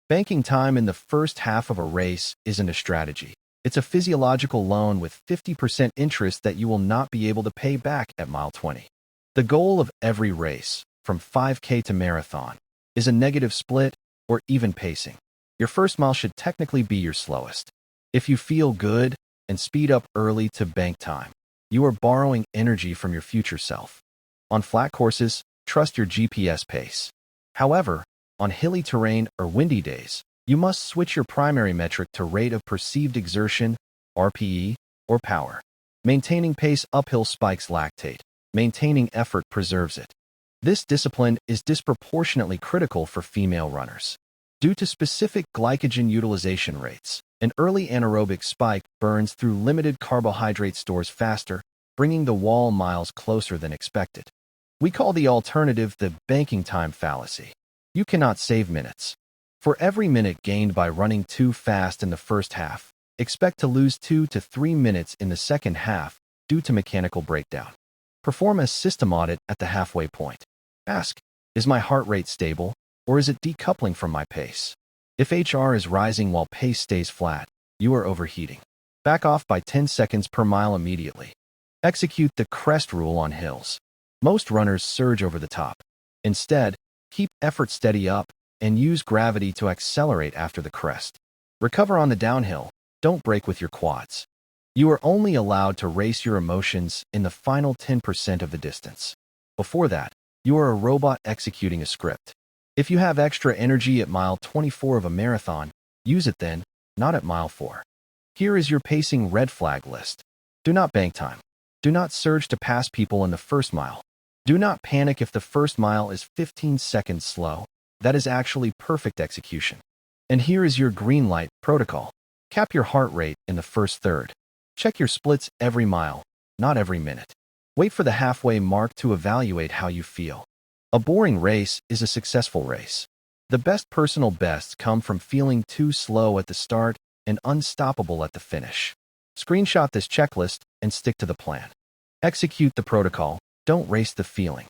Banking time in the first half of a race isn't a strategy. It's a physiological loan with 50% interest that you will not be able to pay back at mile 20. The goal of every race, from 5K to marathon, is a negative split or even pacing. Your first mile should technically be your slowest. If you feel good and speed up early to bank time, you are borrowing energy from your future self. On flat courses, trust your GPS pace. However, on hilly terrain or windy days, you must switch your primary metric to rate of perceived exertion, RPE, or power. Maintaining pace uphill spikes lactate. Maintaining effort preserves it. This discipline is disproportionately critical for female runners. Due to specific glycogen utilization rates, an early anaerobic spike burns through limited carbohydrate stores faster, bringing the wall miles closer than expected. We call the alternative the banking time fallacy. You cannot save minutes. For every minute gained by running too fast in the first half, expect to lose 2 to 3 minutes in the second half due to mechanical breakdown. Perform a system audit at the halfway point. Ask, is my heart rate stable, or is it decoupling from my pace? If HR is rising while pace stays flat, you are overheating. Back off by 10 seconds per mile immediately. Execute the Crest Rule on hills. Most runners surge over the top. Instead, keep effort steady up and use gravity to accelerate after the crest. Recover on the downhill, don't break with your quads. You are only allowed to race your emotions in the final 10% of the distance. Before that, you are a robot executing a script. If you have extra energy at mile 24 of a marathon, use it then, not at mile 4. Here is your pacing red flag list. Do not bank time. Do not surge to pass people in the first mile. Do not panic if the first mile is 15 seconds slow. That is actually perfect execution. And here is your green light protocol. Cap your heart rate in the first third. Check your splits every mile, not every minute. Wait for the halfway mark to evaluate how you feel. A boring race is a successful race. The best personal bests come from feeling too slow at the start and unstoppable at the finish. Screenshot this checklist and stick to the plan. Execute the protocol, don't race the feeling.